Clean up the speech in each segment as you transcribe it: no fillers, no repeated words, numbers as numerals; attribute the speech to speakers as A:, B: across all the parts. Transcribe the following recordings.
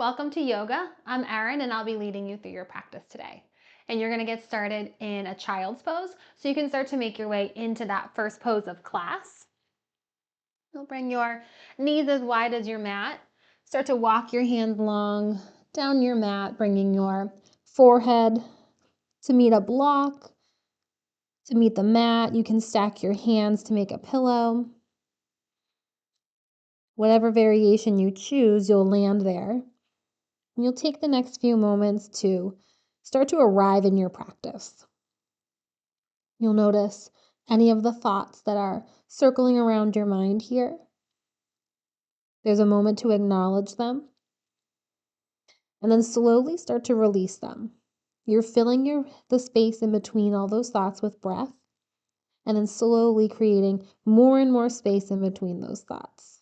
A: Welcome to yoga. I'm Erin and I'll be leading you through your practice today. And you're going to get started in a child's pose so you can start to make your way into that first pose of class. You'll bring your knees as wide as your mat. Start to walk your hands long down your mat, bringing your forehead to meet a block, to meet the mat. You can stack your hands to make a pillow. Whatever variation you choose, you'll land there. And you'll take the next few moments to start to arrive in your practice. You'll notice any of the thoughts that are circling around your mind here. There's a moment to acknowledge them and then slowly start to release them. You're filling the space in between all those thoughts with breath and then slowly creating more and more space in between those thoughts.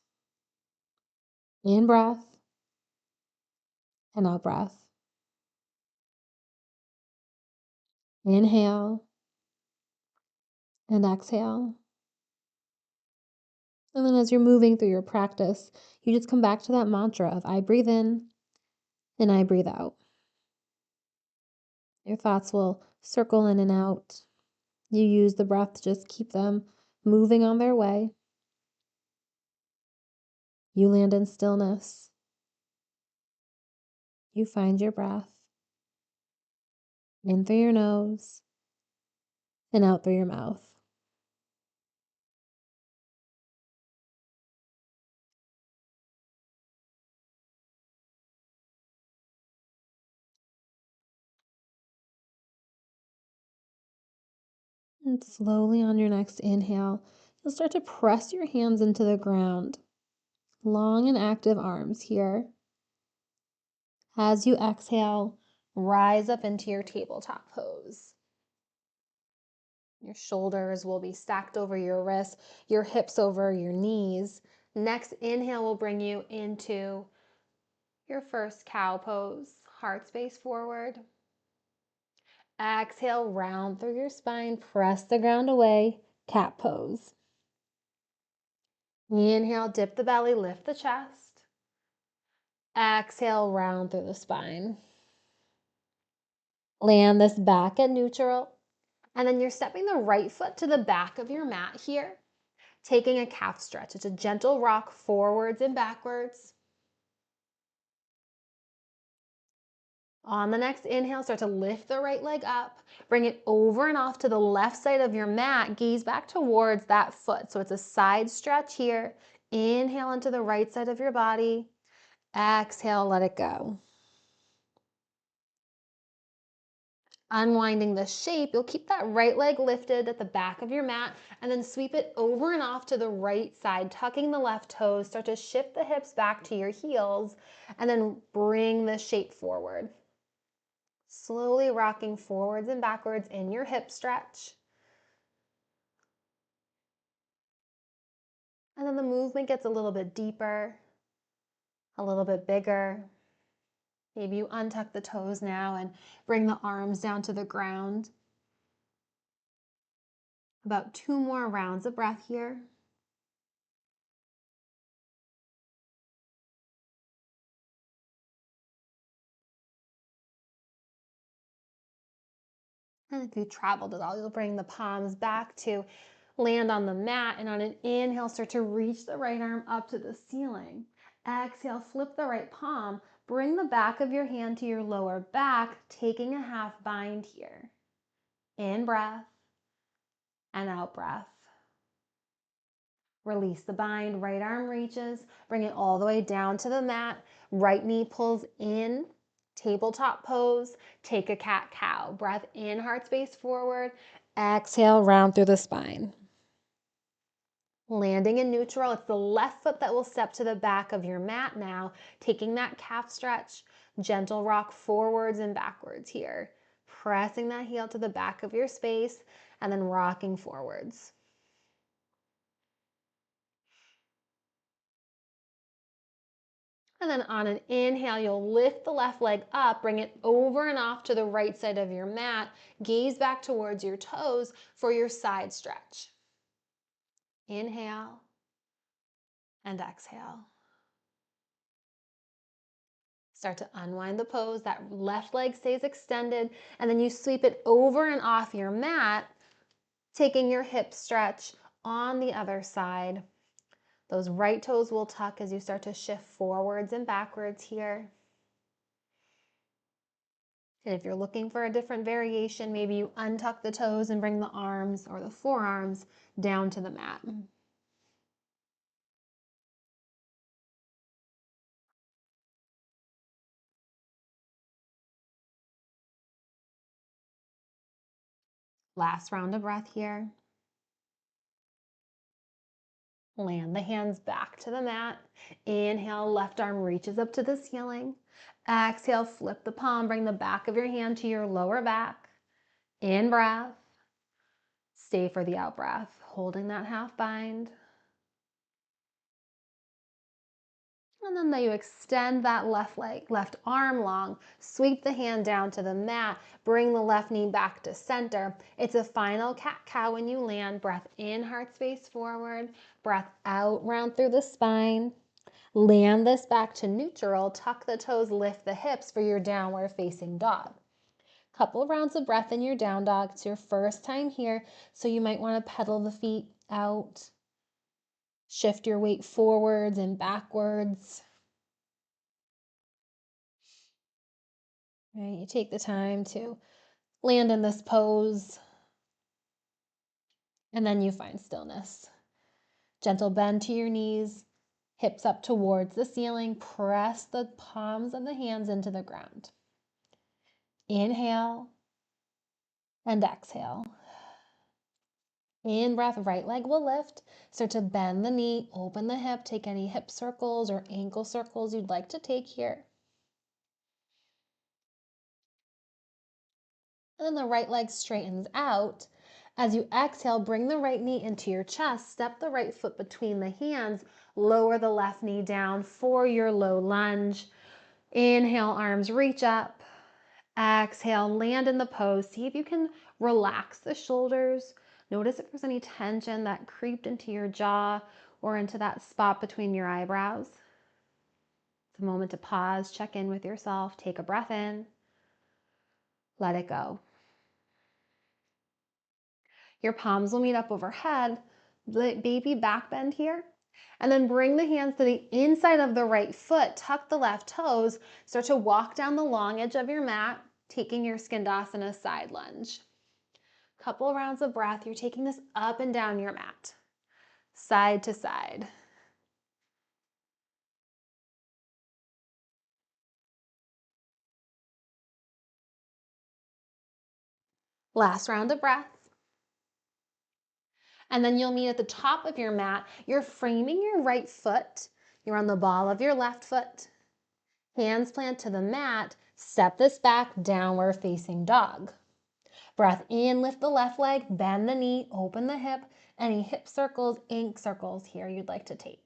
A: In breath and out breath. Inhale and exhale. And then as you're moving through your practice, you just come back to that mantra of I breathe in and I breathe out. Your thoughts will circle in and out. You use the breath to just keep them moving on their way. You land in stillness. You find your breath in through your nose and out through your mouth. And slowly on your next inhale, you'll start to press your hands into the ground. Long and active arms here. As you exhale, rise up into your tabletop pose. Your shoulders will be stacked over your wrists, your hips over your knees. Next inhale will bring you into your first cow pose, heart space forward. Exhale, round through your spine, press the ground away, cat pose. Inhale, dip the belly, lift the chest. Exhale, round through the spine. Land this back at neutral. And then you're stepping the right foot to the back of your mat here, taking a calf stretch. It's a gentle rock forwards and backwards. On the next inhale, start to lift the right leg up, bring it over and off to the left side of your mat, gaze back towards that foot. So it's a side stretch here. Inhale into the right side of your body. Exhale, let it go. Unwinding the shape, you'll keep that right leg lifted at the back of your mat and then sweep it over and off to the right side, tucking the left toes. Start to shift the hips back to your heels and then bring the shape forward. Slowly rocking forwards and backwards in your hip stretch. And then the movement gets a little bit deeper, a little bit bigger. Maybe you untuck the toes now and bring the arms down to the ground. About 2 more rounds of breath here. And if you traveled at all, you'll bring the palms back to land on the mat. And on an inhale, start to reach the right arm up to the ceiling. Exhale, flip the right palm. Bring the back of your hand to your lower back, taking a half bind here. In breath and out breath. Release the bind, right arm reaches, bring it all the way down to the mat. Right knee pulls in, tabletop pose, take a cat-cow. Breath in, heart space forward. Exhale, round through the spine. Landing in neutral, it's the left foot that will step to the back of your mat now, taking that calf stretch, gentle rock forwards and backwards here. Pressing that heel to the back of your space and then rocking forwards. And then on an inhale, you'll lift the left leg up, bring it over and off to the right side of your mat. Gaze back towards your toes for your side stretch. Inhale and exhale. Start to unwind the pose. That left leg stays extended, and then you sweep it over and off your mat, taking your hip stretch on the other side. Those right toes will tuck as you start to shift forwards and backwards here. And if you're looking for a different variation, maybe you untuck the toes and bring the arms or the forearms down to the mat. Last round of breath here. Land the hands back to the mat. Inhale, left arm reaches up to the ceiling. Exhale, flip the palm, bring the back of your hand to your lower back. In breath. Stay for the out breath, holding that half bind. And then you extend that left leg, left arm long, sweep the hand down to the mat, bring the left knee back to center. It's a final cat-cow when you land. Breath in, heart space forward. Breath out, round through the spine. Land this back to neutral. Tuck the toes, lift the hips for your downward facing dog. Couple rounds of breath in your down dog. It's your first time here, so you might want to pedal the feet out. Shift your weight forwards and backwards. Right, you take the time to land in this pose, and then you find stillness. Gentle bend to your knees, hips up towards the ceiling. Press the palms of the hands into the ground. Inhale and exhale. In breath, right leg will lift. Start to bend the knee, open the hip. Take any hip circles or ankle circles you'd like to take here. And then the right leg straightens out. As you exhale, bring the right knee into your chest. Step the right foot between the hands. Lower the left knee down for your low lunge. Inhale, arms reach up. Exhale, land in the pose. See if you can relax the shoulders. Notice if there's any tension that creeped into your jaw or into that spot between your eyebrows. It's a moment to pause, check in with yourself, take a breath in, let it go. Your palms will meet up overhead, baby back bend here. And then bring the hands to the inside of the right foot, tuck the left toes, start to walk down the long edge of your mat, taking your Skandasana side lunge. Couple rounds of breath, you're taking this up and down your mat, side to side. Last round of breath. And then you'll meet at the top of your mat. You're framing your right foot. You're on the ball of your left foot. Hands plant to the mat. Step this back, downward facing dog. Breath in, lift the left leg, bend the knee, open the hip. Any hip circles, ankle circles here you'd like to take.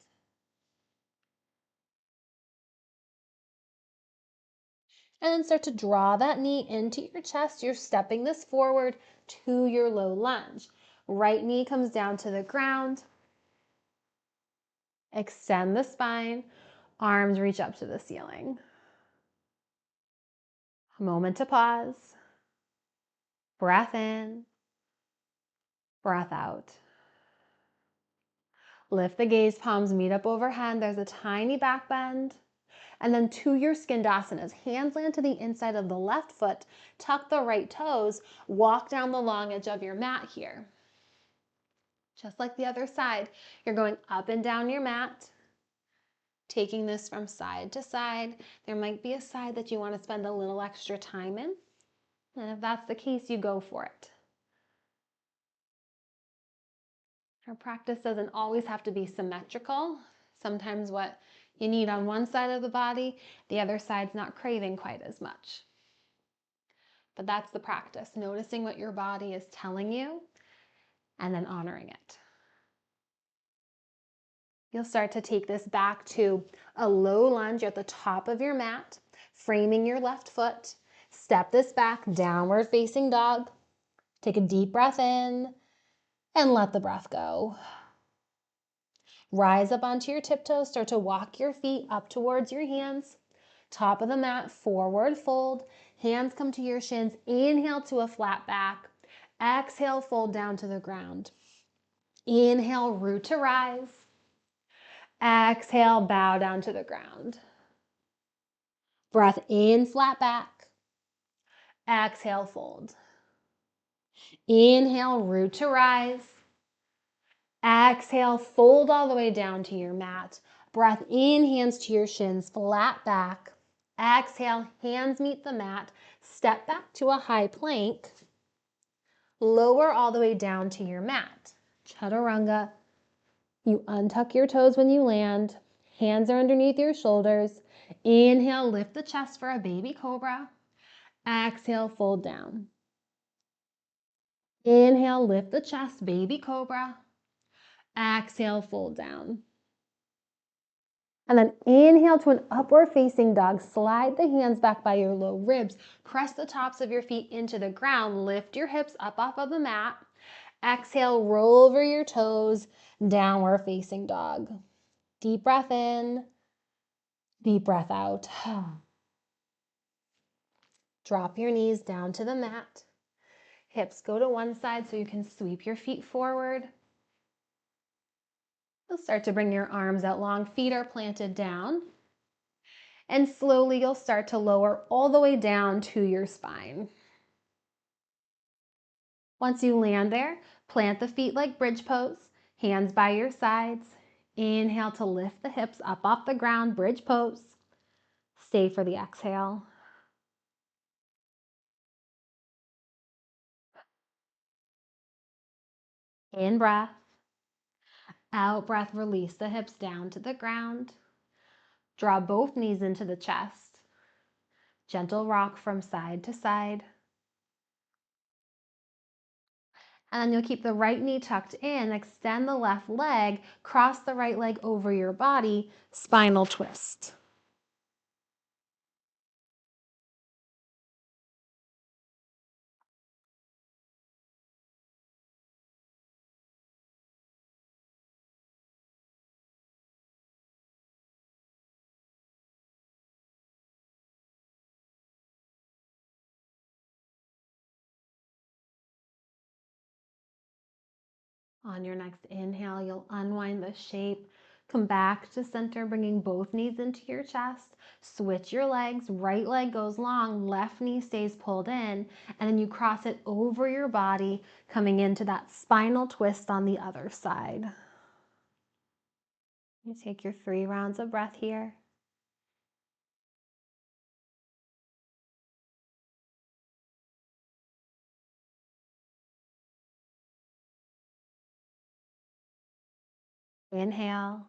A: And then start to draw that knee into your chest. You're stepping this forward to your low lunge. Right knee comes down to the ground. Extend the spine. Arms reach up to the ceiling. A moment to pause. Breath in. Breath out. Lift the gaze, palms meet up overhead. There's a tiny back bend. And then to your Skandasanas, hands land to the inside of the left foot, tuck the right toes, walk down the long edge of your mat here. Just like the other side, you're going up and down your mat, taking this from side to side. There might be a side that you want to spend a little extra time in, and if that's the case, you go for it. Our practice doesn't always have to be symmetrical. Sometimes what you need on one side of the body, the other side's not craving quite as much. But that's the practice, noticing what your body is telling you and then honoring it. You'll start to take this back to a low lunge. You're at the top of your mat, framing your left foot. Step this back, downward facing dog. Take a deep breath in and let the breath go. Rise up onto your tiptoes. Start to walk your feet up towards your hands. Top of the mat, forward fold. Hands come to your shins. Inhale to a flat back. Exhale, fold down to the ground. Inhale, root to rise. Exhale, bow down to the ground. Breath in, flat back. Exhale, fold. Inhale, root to rise. Exhale, fold all the way down to your mat. Breath in, hands to your shins, flat back. Exhale, hands meet the mat. Step back to a high plank. Lower all the way down to your mat. Chaturanga. You untuck your toes when you land. Hands are underneath your shoulders. Inhale, lift the chest for a baby cobra. Exhale, fold down. Inhale, lift the chest, baby cobra. Exhale, fold down. And then inhale to an upward facing dog. Slide the hands back by your low ribs. Press the tops of your feet into the ground. Lift your hips up off of the mat. Exhale, roll over your toes. Downward facing dog. Deep breath in. Deep breath out. Drop your knees down to the mat. Hips go to one side so you can sweep your feet forward. You'll start to bring your arms out long. Feet are planted down. And slowly you'll start to lower all the way down to your spine. Once you land there, plant the feet like bridge pose, hands by your sides. Inhale to lift the hips up off the ground, bridge pose. Stay for the exhale. In breath. Out breath, release the hips down to the ground. Draw both knees into the chest. Gentle rock from side to side. And then you'll keep the right knee tucked in, extend the left leg, cross the right leg over your body, spinal twist. On your next inhale, you'll unwind the shape. Come back to center, bringing both knees into your chest. Switch your legs. Right leg goes long, left knee stays pulled in, and then you cross it over your body, coming into that spinal twist on the other side. You take your 3 rounds of breath here. Inhale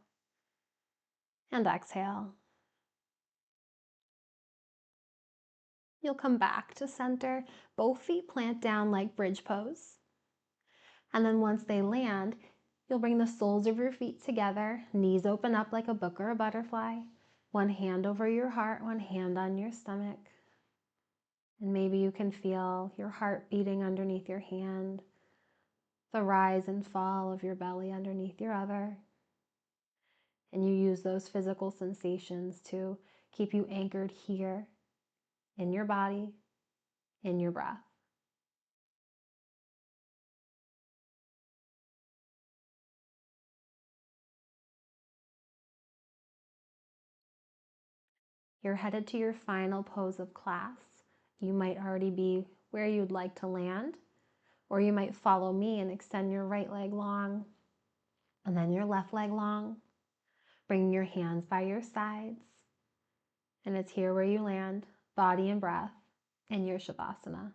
A: and exhale. You'll come back to center, both feet plant down like bridge pose. And then once they land, you'll bring the soles of your feet together, knees open up like a book or a butterfly, one hand over your heart, one hand on your stomach. And maybe you can feel your heart beating underneath your hand, the rise and fall of your belly underneath your other. And you use those physical sensations to keep you anchored here in your body, in your breath. You're headed to your final pose of class. You might already be where you'd like to land, or you might follow me and extend your right leg long and then your left leg long, bringing your hands by your sides. And it's here where you land, body and breath, in your Shavasana.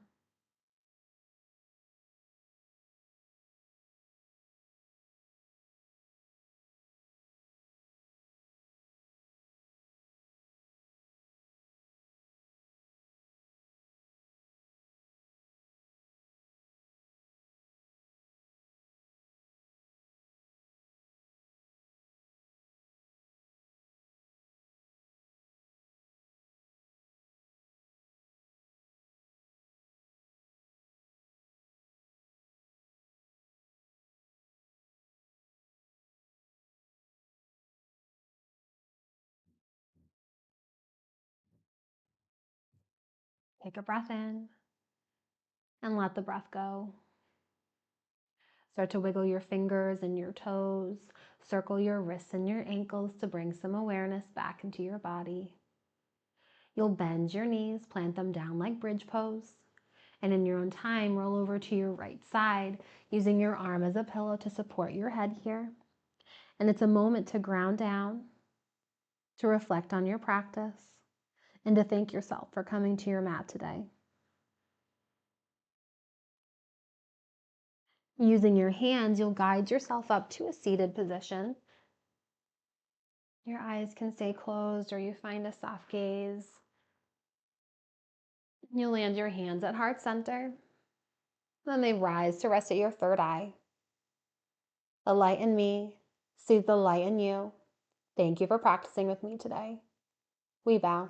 B: Take a breath in and let the breath go. Start to wiggle your fingers and your toes. Circle your wrists and your ankles to bring some awareness back into your body. You'll bend your knees, plant them down like bridge pose. And in your own time, roll over to your right side, using your arm as a pillow to support your head here. And it's a moment to ground down, to reflect on your practice, and to thank yourself for coming to your mat today. Using your hands, you'll guide yourself up to a seated position. Your eyes can stay closed or you find a soft gaze. You'll land your hands at heart center. Then they rise to rest at your third eye. The light in me sees the light in you. Thank you for practicing with me today. We bow.